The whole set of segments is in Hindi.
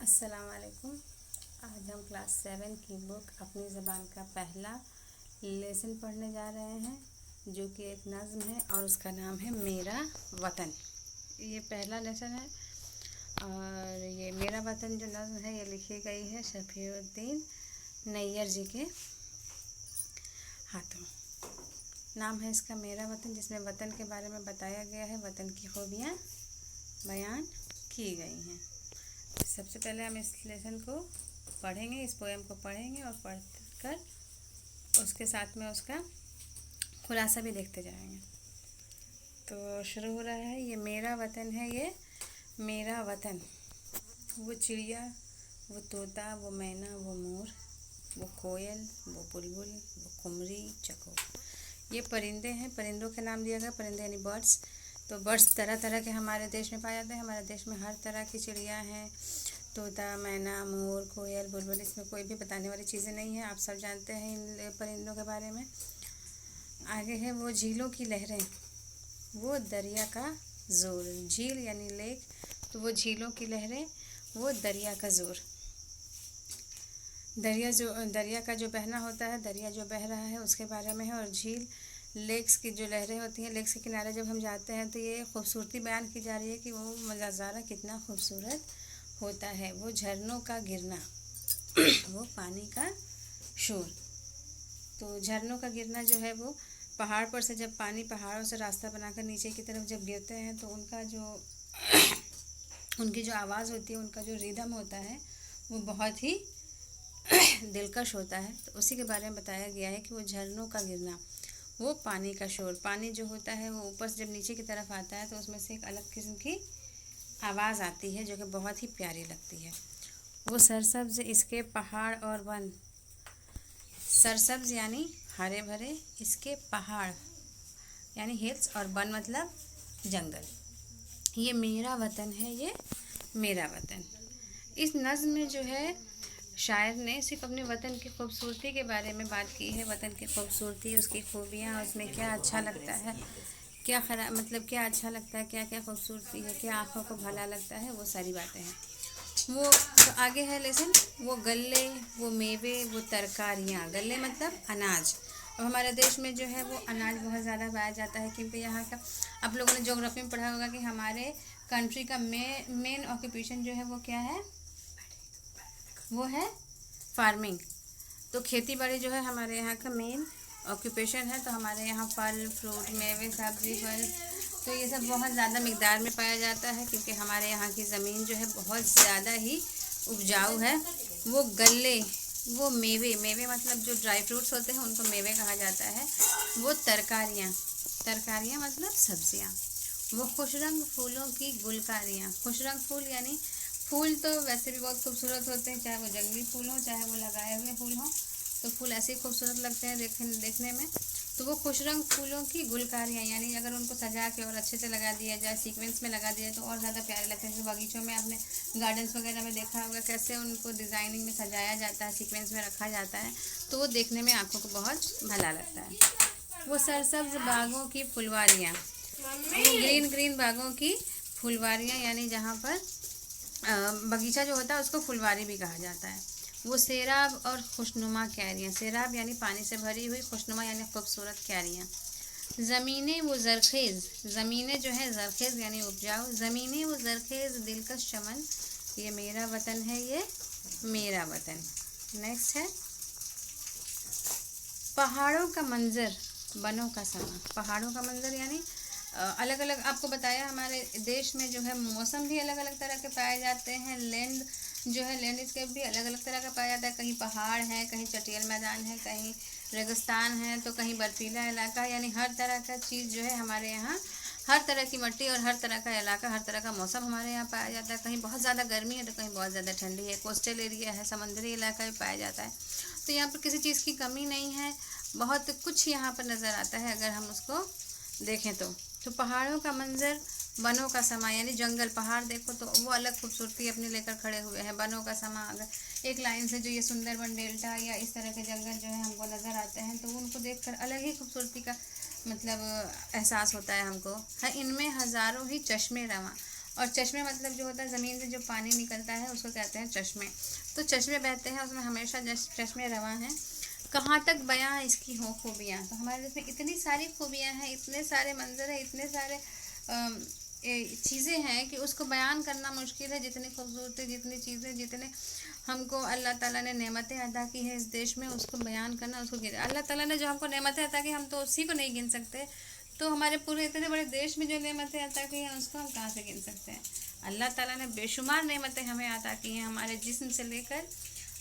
अस्सलाम वालेकुम। आज हम क्लास 7 की बुक अपनी ज़बान का पहला लेसन पढ़ने जा रहे हैं, जो कि एक नज़्म है और उसका नाम है मेरा वतन। ये पहला लेसन है और ये मेरा वतन जो नज़्म है ये लिखी गई है शफीउद्दीन नैयर जी के हाथों। नाम है इसका मेरा वतन, जिसमें वतन के बारे में बताया गया है, वतन की खूबियाँ बयान की गई हैं। सबसे पहले हम इस लेसन को पढ़ेंगे, इस पोएम को पढ़ेंगे और पढ़कर उसके साथ में उसका खुलासा भी देखते जाएंगे। तो शुरू हो रहा है। ये मेरा वतन है, ये मेरा वतन। वो चिड़िया, वो तोता, वो मैना, वो मोर, वो कोयल, वो बुलबुल, वो कुमरी, चकोर, ये परिंदे हैं। परिंदों के नाम दिया गया, परिंदे यानी बर्ड्स। तो बर्ड्स तरह तरह के हमारे देश में पाए जाते हैं। हमारे देश में हर तरह की चिड़िया हैं, तोता, मैना, मोर, कोयल, बुलबुल। इसमें कोई भी बताने वाली चीज़ें नहीं है, आप सब जानते हैं इन परिंदों के बारे में। आगे है वो झीलों की लहरें, वो दरिया का जोर। झील यानी लेक, तो वो झीलों की लहरें, वो दरिया का जोर। दरिया का जो बहना होता है, दरिया जो बह रहा है उसके बारे में है। और झील, लेक्स की जो लहरें होती हैं, लेक्स के किनारे जब हम जाते हैं तो ये खूबसूरती बयान की जा रही है कि वो नज़ारा कितना खूबसूरत होता है। वो झरनों का गिरना, वो पानी का शोर। तो झरनों का गिरना जो है वो पहाड़ पर से, जब पानी पहाड़ों से रास्ता बनाकर नीचे की तरफ जब गिरते हैं तो उनका जो उनकी जो आवाज़ होती है, उनका जो रिदम होता है वो बहुत ही दिलकश होता है। तो उसी के बारे में बताया गया है कि वो झरनों का गिरना, वो पानी का शोर। पानी जो होता है वो ऊपर से जब नीचे की तरफ आता है तो उसमें से एक अलग किस्म की आवाज़ आती है जो कि बहुत ही प्यारी लगती है। वो सरसब्ज इसके पहाड़ और वन, सरसब्ज यानी हरे भरे, इसके पहाड़ यानी हिल्स, और वन मतलब जंगल। ये मेरा वतन है, ये मेरा वतन। इस नज़्म में जो है शायर ने सिर्फ अपने वतन की खूबसूरती के बारे में बात की है। वतन की खूबसूरती, उसकी खूबियाँ, उसमें क्या अच्छा लगता है, क्या खराब, मतलब क्या अच्छा लगता है, क्या क्या खूबसूरती है, क्या आँखों को भला लगता है, वो सारी बातें हैं। वो तो आगे है लेसन, वो गल्ले, वो मेवे, वो तरकारियाँ। गल्ले मतलब अनाज। अब हमारे देश में जो है वो अनाज बहुत ज़्यादा पाया जाता है, क्योंकि यहाँ का, आप लोगों ने ज्योग्राफी में पढ़ा होगा कि हमारे कंट्री का मेन ऑक्यूपेशन जो है वो क्या है, वो है फार्मिंग। तो खेती बाड़ी जो है हमारे यहाँ का मेन ऑक्यूपेशन है। तो हमारे यहाँ फल फ्रूट, मेवे, सब्जी, फल, तो ये सब बहुत ज़्यादा मिकदार में पाया जाता है, क्योंकि हमारे यहाँ की ज़मीन जो है बहुत ज़्यादा ही उपजाऊ है। वो गल्ले, वो मेवे, मेवे मतलब जो ड्राई फ्रूट्स होते हैं उनको मेवे कहा जाता है। वो तरकारियाँ, तरकारियाँ मतलब सब्जियाँ। वो खुशरंग फूलों की गुलकारियाँ। खुशरंग फूल यानी फूल तो वैसे भी बहुत खूबसूरत होते हैं, चाहे वो जंगली फूल हो चाहे वो लगाए हुए फूल हों, तो फूल ऐसे ही खूबसूरत लगते हैं देखने में। तो वो खुशरंग फूलों की गुलकारियाँ, यानी अगर उनको सजा के और अच्छे से लगा दिया जाए, सीक्वेंस में लगा दिया तो और ज़्यादा प्यारे लगते हैं। जैसे बगीचों में आपने गार्डन्स वगैरह में देखा होगा कैसे उनको डिज़ाइनिंग में सजाया जाता है, सीक्वेंस में रखा जाता है, तो वो देखने में आँखों को बहुत भला लगता है। वो सरसब्ज बागों की फुलवारियाँ, वो ग्रीन ग्रीन बागों की फुलवारियाँ, यानी जहाँ पर बगीचा जो होता है उसको फुलवारी भी कहा जाता है। वो सैराब और खुशनुमा क्यारियाँ। सैराब यानी पानी से भरी हुई, खुशनुमा यानी खूबसूरत क्यारियाँ। ज़मीनें वो ज़रखेज़, ज़मीनें जो है ज़रखेज़ यानी उपजाऊ। ज़मीनें वो ज़रखेज़ दिलकश चमन, ये मेरा वतन है, ये मेरा वतन। नेक्स्ट है पहाड़ों का मंजर, बनों का समा। पहाड़ों का मंजर यानी अलग अलग, आपको बताया हमारे देश में जो है मौसम भी अलग अलग तरह के पाए जाते हैं। लैंड जो है, लैंडस्केप भी अलग अलग तरह का पाया जाता है। कहीं पहाड़ है, कहीं चटियल मैदान है, कहीं रेगिस्तान है, तो कहीं बर्फीला इलाका, यानी हर तरह का चीज़ जो है हमारे यहाँ, हर तरह की मिट्टी और हर तरह का इलाका, हर तरह का मौसम हमारे यहाँ पाया जाता है। कहीं बहुत ज़्यादा गर्मी है तो कहीं बहुत ज़्यादा ठंडी है। कोस्टल एरिया है, समुद्री इलाका भी पाया जाता है। तो यहाँ पर किसी चीज़ की कमी नहीं है, बहुत कुछ यहाँ पर नज़र आता है अगर हम उसको देखें तो पहाड़ों का मंजर, बनों का समा यानी जंगल, पहाड़ देखो तो वो अलग खूबसूरती अपने लेकर खड़े हुए हैं। बनों का समा, अगर एक लाइन से जो ये सुंदरबन डेल्टा या इस तरह के जंगल जो है हमको नज़र आते हैं तो उनको देखकर अलग ही खूबसूरती का मतलब एहसास होता है हमको। है इनमें हज़ारों ही चश्मे रवां, और चश्मे मतलब जो होता है ज़मीन से जो पानी निकलता है उसको कहते हैं चश्मे। तो चश्मे बहते हैं, उसमें हमेशा चश्मे रवां हैं। कहाँ तक बयां इसकी हो खूबियाँ। तो हमारे देश में इतनी सारी खूबियाँ हैं, इतने सारे मंजर हैं, इतने सारे चीज़ें हैं कि उसको बयान करना मुश्किल है। जितनी खूबसूरती, जितनी चीज़ें, जितने हमको अल्लाह ताला ने नेमतें अदा की हैं इस देश में, उसको बयान करना, उसको गिन, अल्लाह ताला ने जो हमको नेमतें अदा की हम तो उसी को नहीं गिन सकते। तो हमारे पूरे इतने बड़े देश में जो नेमतें अता की हैं उसको हम कहाँ से गिन सकते हैं। अल्लाह ताला ने बेशुमार नेमतें हमें अता की हैं, हमारे जिस्म से लेकर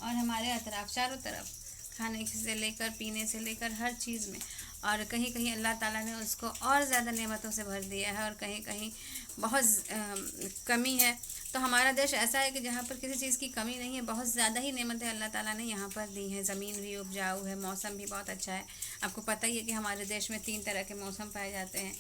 और हमारे अतराफ चारों तरफ, खाने से लेकर पीने से लेकर हर चीज़ में। और कहीं कहीं अल्लाह ताला ने उसको और ज़्यादा नेमतों से भर दिया है और कहीं कहीं बहुत कमी है। तो हमारा देश ऐसा है कि जहाँ पर किसी चीज़ की कमी नहीं है, बहुत ज़्यादा ही नेमतें अल्लाह ताला ने यहाँ पर दी हैं। ज़मीन भी उपजाऊ है, मौसम भी बहुत अच्छा है। आपको पता ही है कि हमारे देश में 3 तरह के मौसम पाए जाते हैं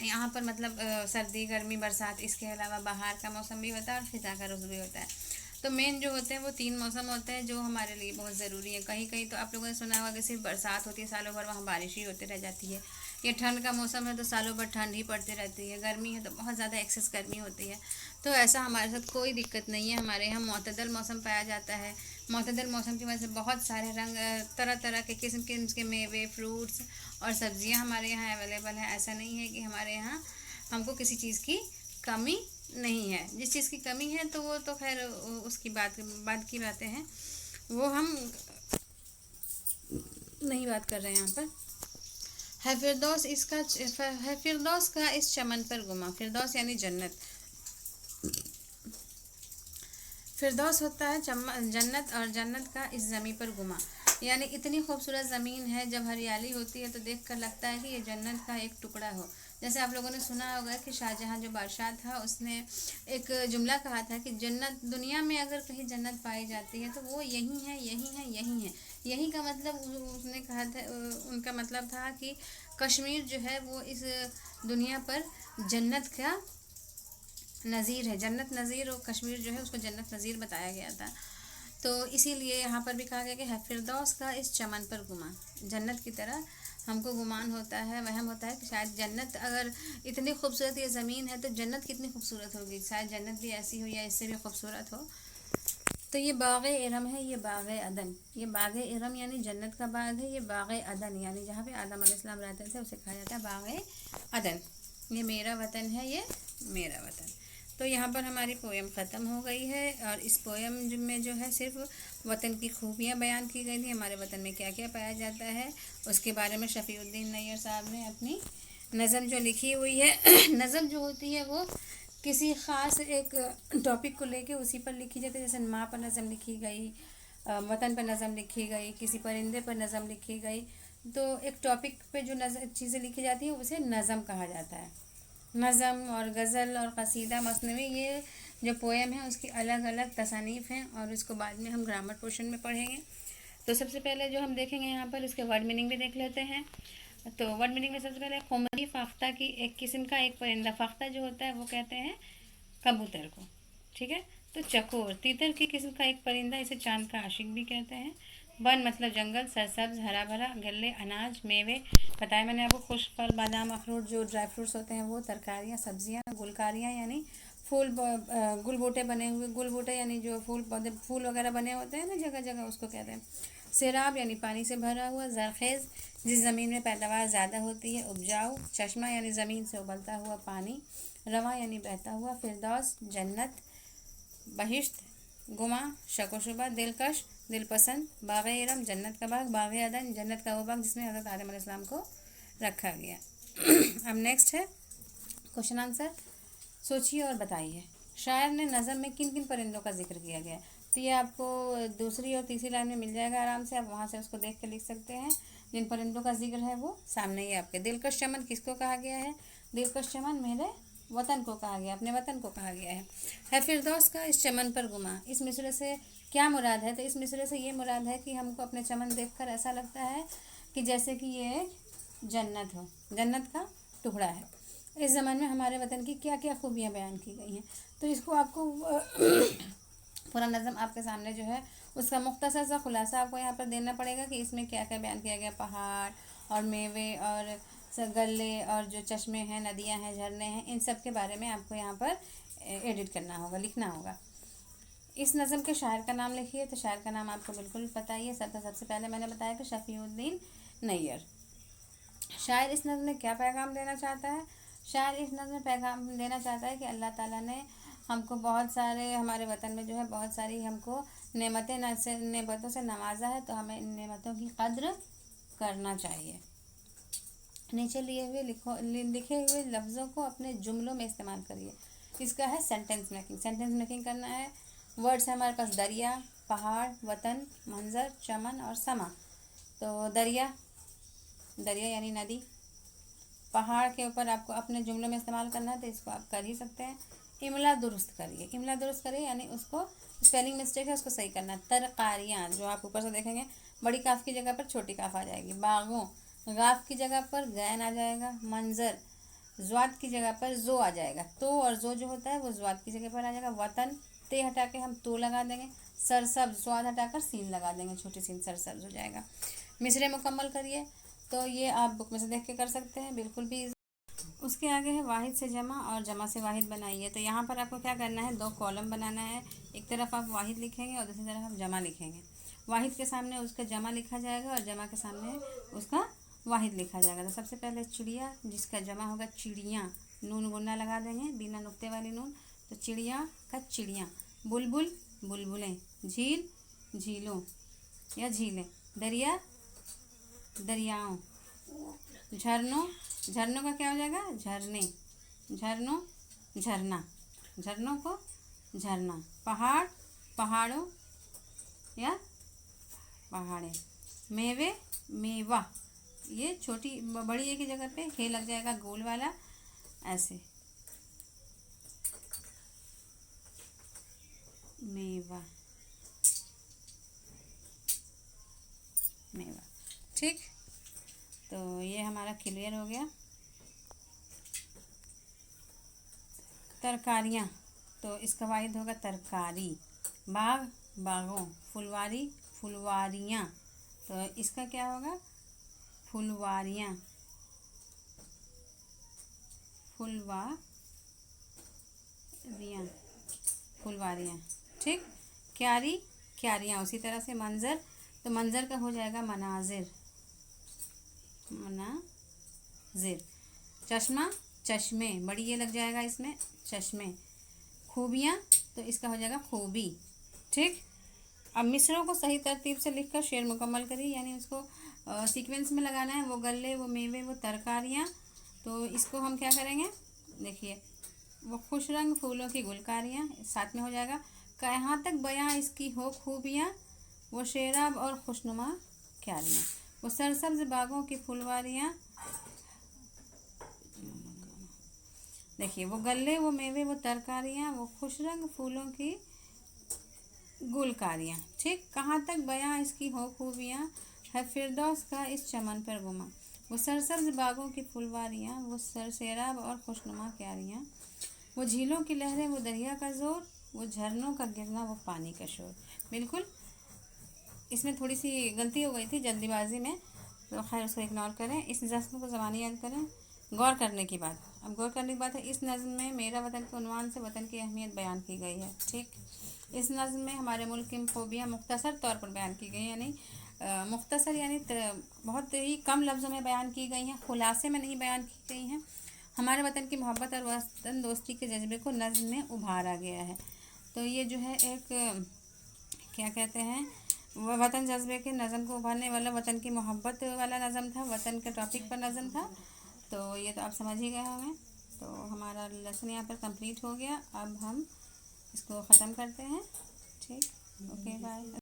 यहाँ पर, मतलब सर्दी, गर्मी, बरसात। इसके अलावा बाहर का मौसम भी होता है और फिजा का रुख भी होता है। तो मेन जो होते हैं वो 3 मौसम होते हैं जो हमारे लिए बहुत ज़रूरी है। कहीं कहीं तो आप लोगों ने सुना होगा कि सिर्फ बरसात होती है सालों भर, वहाँ बारिश ही होती रह जाती है। ये ठंड का मौसम है तो सालों भर ठंड ही पड़ती रहती है। गर्मी है तो बहुत ज़्यादा एक्सेस गर्मी होती है। तो ऐसा हमारे साथ कोई दिक्कत नहीं है। हमारे यहाँ मुतदल मौसम पाया जाता है। मुतदल मौसम की वजह से बहुत सारे रंग, तरह तरह के किस्म के मेवे, फ्रूट्स और सब्जियाँ हमारे यहाँ अवेलेबल हैं। ऐसा नहीं है कि हमारे यहाँ हमको किसी चीज़ की कमी नहीं है। जिस चीज़ की कमी है तो वो तो खैर उसकी बात की बातें हैं, वो हम नहीं बात कर रहे हैं यहाँ पर। है फिरदौस का इस चमन पर गुमा। फिरदौस यानी जन्नत। फिरदौस होता है जन्नत, और जन्नत का इस ज़मीन पर गुमा यानी इतनी खूबसूरत ज़मीन है, जब हरियाली होती है तो देखकर लगता है कि ये जन्नत का एक टुकड़ा हो। जैसे आप लोगों ने सुना होगा कि शाहजहाँ जो बादशाह था उसने एक जुमला कहा था कि जन्नत, दुनिया में अगर कहीं जन्नत पाई जाती है तो वो यही है, यही है, यही है। यही का मतलब उसने कहा था, उनका मतलब था कि कश्मीर जो है वो इस दुनिया पर जन्नत का नज़ीर है। जन्नत नज़ीर, और कश्मीर जो है उसको जन्नत नज़ीर बताया गया था। तो इसीलिए यहाँ पर भी कहा गया कि है फिरदौस का इस चमन पर गुमान। जन्नत की तरह हमको गुमान होता है, वहम होता है कि शायद जन्नत, अगर इतनी खूबसूरत ये ज़मीन है तो जन्नत कितनी खूबसूरत होगी, शायद जन्नत भी ऐसी हो या इससे भी खूबसूरत हो। तो ये बाग़ इरम है, ये बाग़ अदन। ये बाग़ इरम यानी जन्नत का बाग है। ये बाग़ अदन यानी जहाँ पे आदम अलैहिस्सलाम रहते थे उसे कहा जाता है बाग़ अदन। ये मेरा वतन है, ये मेरा वतन। तो यहाँ पर हमारी पोएम ख़त्म हो गई है और इस पोएम में जो है सिर्फ वतन की खूबियाँ बयान की गई थी। हमारे वतन में क्या क्या पाया जाता है उसके बारे में शफ़ीउद्दीन नैयर साहब ने अपनी नज़म जो लिखी हुई है नज़म जो होती है वो किसी ख़ास एक टॉपिक को लेके उसी पर लिखी जाती है। जैसे माँ पर नज़म लिखी गई, वतन पर नज़म लिखी गई, किसी परिंदे पर नज़म लिखी गई। तो एक टॉपिक पे जो चीज़ें लिखी जाती हैं उसे नज़म कहा जाता है। नज़म और गज़ल और क़सीदा, मसनवी, ये जो पोएम है उसकी अलग अलग तसानीफ़ हैं और इसको बाद में हम ग्रामर पोर्शन में पढ़ेंगे। तो सबसे पहले जो हम देखेंगे यहाँ पर इसके वर्ड मीनिंग भी देख लेते हैं। तो वर्ड मीनिंग में सबसे पहले खुमरी फ़ाख्ता की एक किस्म का एक परिंदा। फ़ाख्ता जो होता है वो कहते हैं कबूतर को, ठीक है। तो चकोर तीतर की किस्म का एक परिंदा, इसे चांद का आशिक भी कहते हैं। वन मतलब जंगल, सरसब्ज, हरा भरा, गले, अनाज, मेवे, बताया मैंने आपको, खुश्क फल, बादाम, अखरोट, जो ड्राई फ्रूट्स होते हैं वो, तरकारियाँ, सब्जियाँ, गुलकारियाँ यानी फूल, गुल बूटे बने हुए, गुल बूटे यानी जो फूल पौधे, फूल वगैरह बने होते हैं ना जगह जगह, उसको कहते हैं। सैराब यानी पानी से भरा हुआ, ज़रखेज़ जिस ज़मीन में पैदावार ज़्यादा होती है, उपजाऊ, चश्मा यानी ज़मीन से उबलता हुआ पानी, रवा यानी बहता हुआ, फिरदौस जन्नत, बहिश्त, गुमा शक व शुबा, दिलकश दिलपसंद, बाग़ इरम जन्नत का बाग, बाग़ अदन जन्नत का वो बाग जिसमें हज़रत आदम अलैहिस्सलाम को रखा गया। अब नेक्स्ट है क्वेश्चन आंसर। सोचिए और बताइए शायर ने नज़म में किन किन परिंदों का जिक्र किया गया। तो ये आपको दूसरी और तीसरी लाइन में मिल जाएगा आराम से, आप वहाँ से उसको देख के लिख सकते हैं। जिन परिंदों का जिक्र है वो सामने ही आपके। दिलकश चमन किसको कहा गया है? दिलकश चमन मेरे वतन को कहा गया, अपने वतन को कहा गया है फिरदौस का इस चमन पर गुमा। इस मिसरे से क्या मुराद है? तो इस मिसरे से ये मुराद है कि हमको अपने चमन देखकर ऐसा लगता है कि जैसे कि ये जन्नत हो, जन्नत का टुकड़ा है। इस ज़माने में हमारे वतन की क्या क्या खूबियाँ बयान की गई हैं। तो इसको आपको पूरा नज़म आपके सामने जो है उसका मुख्तसर सा खुलासा आपको यहाँ पर देना पड़ेगा कि इसमें क्या क्या बयान किया गया। पहाड़ और मेवे और गले और जो चश्मे हैं, नदियाँ हैं, झरने हैं, इन सब के बारे में आपको यहाँ पर एडिट करना होगा, लिखना होगा। इस नज़म के शायर का नाम लिखिए। तो शायर का नाम आपको बिल्कुल पता ही है, सबसे पहले मैंने बताया कि शफ़ीउद्दीन नैयर। शायर इस नज़म में क्या पैगाम देना चाहता है? शायर इस नज़म में पैगाम देना चाहता है कि अल्लाह ताला ने हमको बहुत सारे, हमारे वतन में जो है बहुत सारी हमको नेमतों से नवाजा है, तो हमें इन नेमतों की कद्र करना चाहिए। नीचे लिखे हुए लफ्ज़ों को अपने जुमलों में इस्तेमाल करिए। इसका है सेंटेंस मेकिंग। सेंटेंस मेकिंग करना है। वर्ड्स है हमारे पास दरिया, पहाड़, वतन, मंजर, चमन और समा। तो दरिया यानी नदी। पहाड़ के ऊपर आपको अपने जुमलों में इस्तेमाल करना है, तो इसको आप कर ही सकते हैं। इमला दुरुस्त करिए यानी उसको स्पेलिंग मिस्टेक है उसको सही करना है। तरकारियाँ, जो आप ऊपर से देखेंगे बड़ी काफ की जगह पर छोटी काफ आ जाएगी। बागों, गाफ की जगह पर गैन आ जाएगा। मंजर, ज्वाद की जगह पर जो आ जाएगा। तो और जो होता है वो ज्वाद की जगह पर आ जाएगा। वतन, ते हटा के हम तो लगा देंगे। सरसब्ज, स्वाद हटाकर सीन लगा देंगे, छोटी सीन, सरसब्ज हो जाएगा। मिसरे मुकम्मल करिए। तो ये आप बुक में से देख के कर सकते हैं, बिल्कुल भी। उसके आगे है वाहिद से जमा और जमा से वाहिद बनाइए। तो यहाँ पर आपको क्या करना है, 2 कॉलम बनाना है। एक तरफ आप वाहिद लिखेंगे और दूसरी तरफ आप जमा लिखेंगे। वाहिद के सामने उसका जमा लिखा जाएगा और जमा के सामने उसका वाहिद लिखा जाएगा। तो सबसे पहले चिड़िया, जिसका जमा होगा चिड़ियाँ, नून गुन्ना लगा देंगे, बिना नुक्ते वाली नून। तो चिड़िया का चिड़ियाँ। बुलबुल, बुलबुलें। झील, झीलों या झीलें। दरिया, दरियाओं। झरनों, झरनों का क्या हो जाएगा, झरने। झरनों, झरना, झरनों को झरना। पहाड़, पहाड़ों या पहाड़े। मेवे, मेवा। ये छोटी बड़ी एक ही जगह पे हे लग जाएगा, गोल वाला ऐसे। मेवा, मेवा। ठीक, तो ये हमारा क्लियर हो गया। तरकारियाँ, तो इसका वाहिद होगा तरकारी। बाग, बागों। फुलवारी, फुलवारियाँ। तो इसका क्या होगा, फुलवारियाँ, फुलवारियाँ, फुलवारियाँ। ठीक। क्यारी, क्यारियाँ। उसी तरह से मंजर, तो मंजर का हो जाएगा मनाजिर, मनाजिर। चश्मा, चश्मे, बड़ी ये लग जाएगा इसमें, चश्मे। खूबियाँ, तो इसका हो जाएगा खूबी। ठीक। अब मिसरों को सही तरतीब से लिखकर शेर मुकम्मल करिए, यानी उसको सीक्वेंस में लगाना है। वो गले, वो मेवे, वो तरकारियाँ। तो इसको हम क्या करेंगे, देखिए, वो खुश रंग फूलों की गुलकारियाँ, साथ में हो जाएगा। कहाँ तक बयां इसकी हो खूबियाँ, वो शेराब और खुशनुमा क्यारियाँ। वो सरसब्ज बागों की फुलवारियाँ। देखिए, वो गले, वो मेवे, वो तरकारियाँ, वो खुश रंग फूलों की गुलकारियाँ। ठीक। कहाँ तक बयां इसकी हो खूबियाँ, है फिरदौस का इस चमन पर गुमा। वो सरसब्ज बागों की फुलवारियाँ, वो सरसेराब और खुशनुमा क्यारियाँ। वो झीलों की लहरें, वो दरिया का जोर, वो झरनों का गिरना, वो पानी का शोर। बिल्कुल, इसमें थोड़ी सी गलती हो गई थी जल्दीबाजी में, तो खैर उसको इग्नोर करें। इस नज़्म को ज़बानी याद करें। गौर करने की बात, अब गौर करने की बात है, इस नज़्म में मेरा वतन के उन्वान से वतन की अहमियत बयान की गई है। ठीक। इस नज़्म में हमारे मुल्क की खूबियाँ मुख्तसर तौर पर बयान की गई, यानी मुख्तसर यानी बहुत ही कम लफ्ज़ों में बयान की गई हैं, खुलासे में नहीं बयान की गई हैं। हमारे वतन की मोहब्बत और वतन दोस्ती के जज्बे को नज़्म में उभारा गया है। तो ये जो है एक क्या कहते हैं, वतन जज्बे के नज़म को उभारने वाला, वतन की मोहब्बत वाला नज़म था, वतन के टॉपिक पर नज़म था। तो ये तो आप समझ ही गए होंगे। तो हमारा लेसन यहाँ पर कंप्लीट हो गया। अब हम इसको ख़त्म करते हैं। ठीक, ओके, बाय।